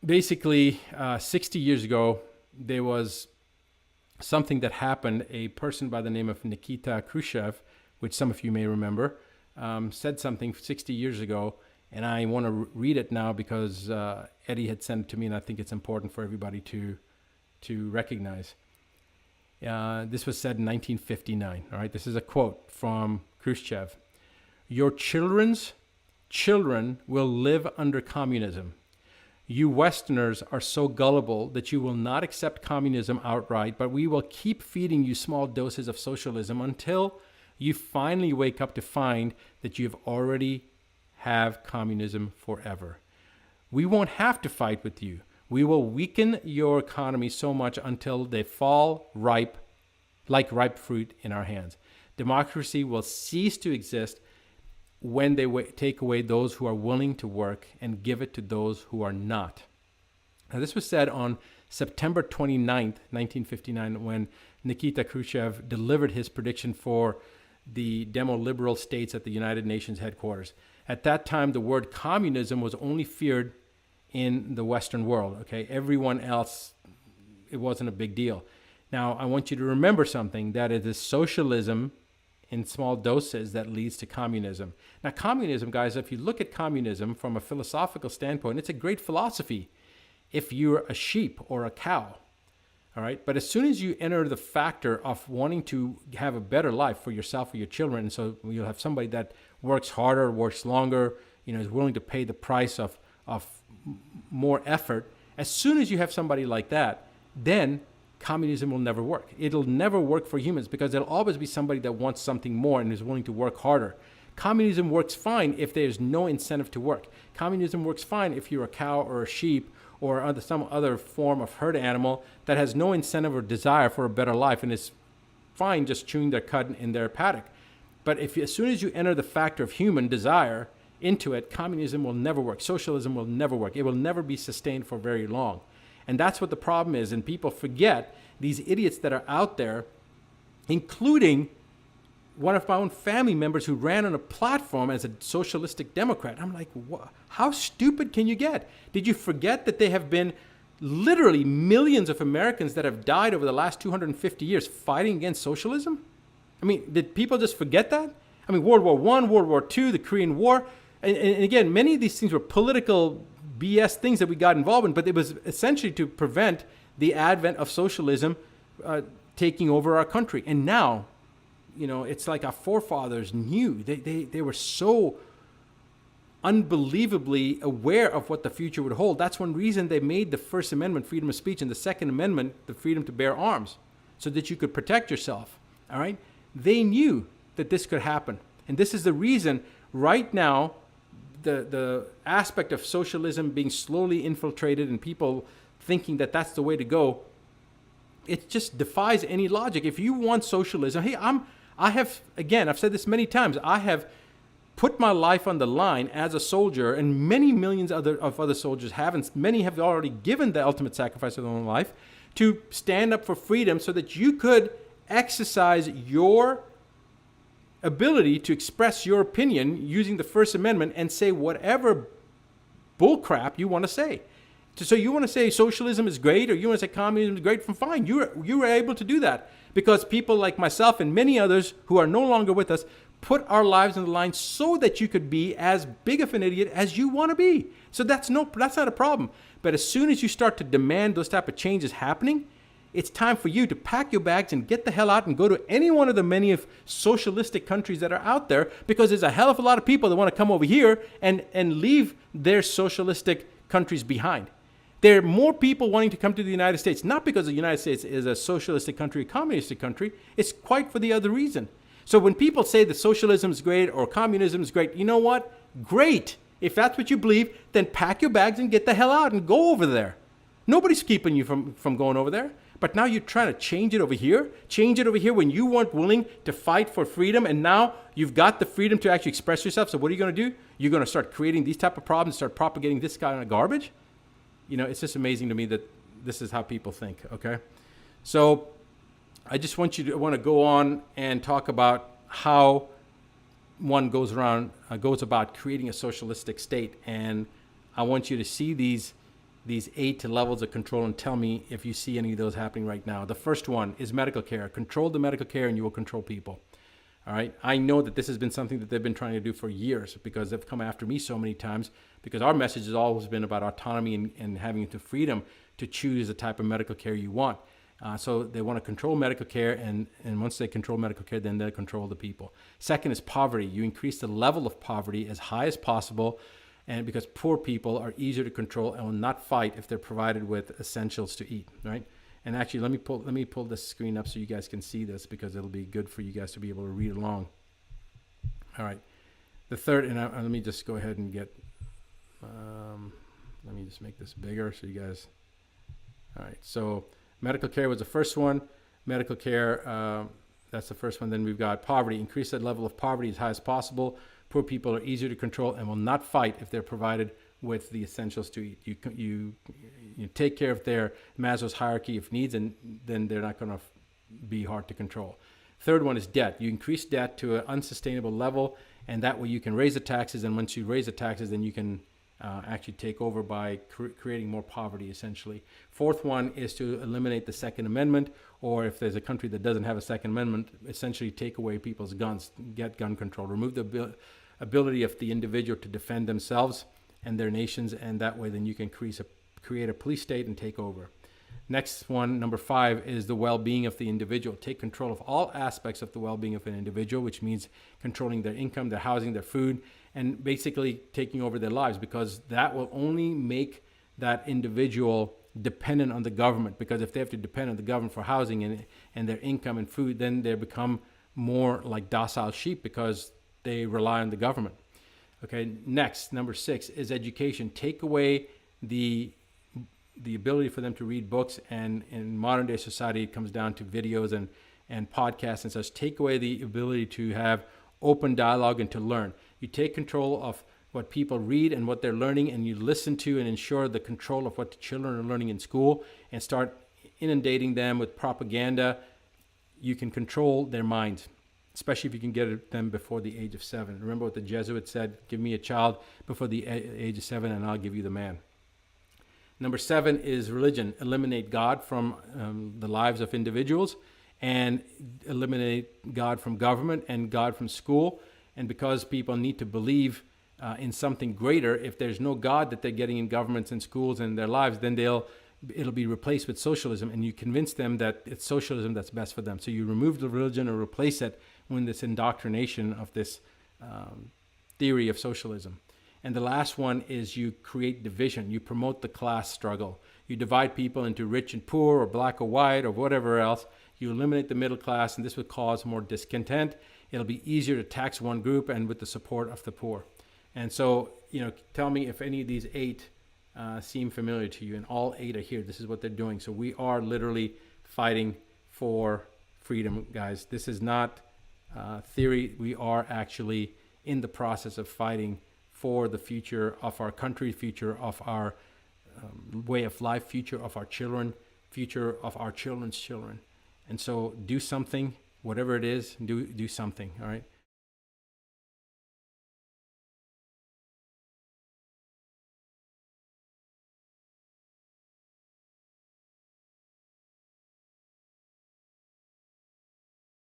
basically, 60 years ago, there was something that happened. A person by the name of Nikita Khrushchev, which some of you may remember, said something 60 years ago, and I want to read it now because Eddie had sent it to me, and I think it's important for everybody to recognize. This was said in 1959. All right, this is a quote from Khrushchev. Your children's children will live under communism. You Westerners are so gullible that you will not accept communism outright, but we will keep feeding you small doses of socialism until you finally wake up to find that you've already have communism forever. We won't have to fight with you. We will weaken your economy so much until they fall ripe, like ripe fruit in our hands. Democracy will cease to exist when they take away those who are willing to work and give it to those who are not. Now, this was said on September 29th, 1959, when Nikita Khrushchev delivered his prediction for the demo-liberal states at the United Nations headquarters. At that time, the word communism was only feared in the Western world. Okay, everyone else, it wasn't a big deal. Now, I want you to remember something, that it is socialism in small doses that leads to communism. Now, communism, guys, if you look at communism from a philosophical standpoint, it's a great philosophy if you're a sheep or a cow. All right, but as soon as you enter the factor of wanting to have a better life for yourself or your children, and so you'll have somebody that works harder, works longer, is willing to pay the price of more effort. As soon as you have somebody like that, then communism will never work. It'll never work for humans because there'll always be somebody that wants something more and is willing to work harder. Communism works fine if there's no incentive to work. Communism works fine if you're a cow or a sheep or some other form of herd animal that has no incentive or desire for a better life and is fine just chewing their cud in their paddock. But as soon as you enter the factor of human desire into it, communism will never work. Socialism will never work. It will never be sustained for very long. And that's what the problem is. And people forget, these idiots that are out there, including one of my own family members who ran on a platform as a socialistic Democrat. I'm like, how stupid can you get? Did you forget that there have been literally millions of Americans that have died over the last 250 years fighting against socialism? I mean, did people just forget that? I mean, World War I, World War II, the Korean War. And again, many of these things were political BS things that we got involved in, but it was essentially to prevent the advent of socialism taking over our country. And now, it's like our forefathers knew. They were so unbelievably aware of what the future would hold. That's one reason they made the First Amendment freedom of speech and the Second Amendment the freedom to bear arms, so that you could protect yourself. All right? They knew that this could happen. And this is the reason right now the aspect of socialism being slowly infiltrated and people thinking that that's the way to go, it just defies any logic. If you want socialism, hey, I've said this many times, I have put my life on the line as a soldier, and many millions of other soldiers have, and many have already given the ultimate sacrifice of their own life to stand up for freedom so that you could exercise your ability to express your opinion using the First Amendment and say whatever bullcrap you want to say. So you want to say socialism is great, or you want to say communism is great, fine. You were able to do that because people like myself and many others who are no longer with us put our lives on the line so that you could be as big of an idiot as you want to be. So that's not a problem. But as soon as you start to demand those type of changes happening, it's time for you to pack your bags and get the hell out and go to any one of the many of socialistic countries that are out there, because there's a hell of a lot of people that want to come over here and leave their socialistic countries behind. There are more people wanting to come to the United States, not because the United States is a socialistic country, a communistic country. It's quite for the other reason. So when people say that socialism is great or communism is great, you know what? Great. If that's what you believe, then pack your bags and get the hell out and go over there. Nobody's keeping you from going over there. But now you're trying to change it over here when you weren't willing to fight for freedom, and now you've got the freedom to actually express yourself. So what are you going to do? You're going to start creating these type of problems, start propagating this kind of garbage? It's just amazing to me that this is how people think, okay? So I just want to go on and talk about how one goes about creating a socialistic state. And I want you to see these these 8 levels of control and tell me if you see any of those happening right now. The first one is medical care. Control the medical care and you will control people. All right. I know that this has been something that they've been trying to do for years because they've come after me so many times, because our message has always been about autonomy and having the freedom to choose the type of medical care you want. So they want to control medical care, and once they control medical care, then they'll control the people. Second is poverty. You increase the level of poverty as high as possible, and because poor people are easier to control and will not fight if they're provided with essentials to eat, right? And actually, let me pull this screen up so you guys can see this, because it'll be good for you guys to be able to read along. All right. The third, and let me just go ahead and get, let me just make this bigger so you guys, all right. So medical care was the first one. Medical care, that's the first one. Then we've got poverty. Increase the level of poverty as high as possible. Poor people are easier to control and will not fight if they're provided with the essentials to eat. You take care of their Maslow's hierarchy of needs, and then they're not going to be hard to control. Third one is debt. You increase debt to an unsustainable level, and that way you can raise the taxes, and once you raise the taxes, then you can actually take over by creating more poverty, essentially. Fourth one is to eliminate the Second Amendment, or if there's a country that doesn't have a Second Amendment, essentially take away people's guns, get gun control, remove the ability of the individual to defend themselves and their nations, and that way then you can create a police state and take over. Next one, number 5, is the well-being of the individual. Take control of all aspects of the well-being of an individual, which means controlling their income, their housing, their food, and basically taking over their lives, because that will only make that individual dependent on the government. Because if they have to depend on the government for housing and their income and food, then they become more like docile sheep because they rely on the government. Okay, next, number 6 is education. Take away the ability for them to read books, and in modern day society it comes down to videos and podcasts and such. Take away the ability to have open dialogue and to learn. You take control of what people read and what they're learning, and you listen to and ensure the control of what the children are learning in school, and start inundating them with propaganda. You can control their minds, especially if you can get them before the age of 7. Remember what the Jesuits said: give me a child before the age of 7 and I'll give you the man. Number 7 is religion. Eliminate God from the lives of individuals, and eliminate God from government and God from school. And because people need to believe in something greater, if there's no God that they're getting in governments and schools and their lives, then it'll be replaced with socialism, and you convince them that it's socialism that's best for them. So you remove the religion or replace it with this indoctrination of this theory of socialism. And the last one is you create division. You promote the class struggle. You divide people into rich and poor, or black or white, or whatever else. You eliminate the middle class, and this would cause more discontent. It'll be easier to tax one group and with the support of the poor. And so, tell me if any of these 8 seem familiar to you, and all 8 are here. This is what they're doing. So we are literally fighting for freedom, guys. This is not theory. We are actually in the process of fighting for the future of our country, future of our way of life, future of our children, future of our children's children. And so do something, whatever it is, do something, all right?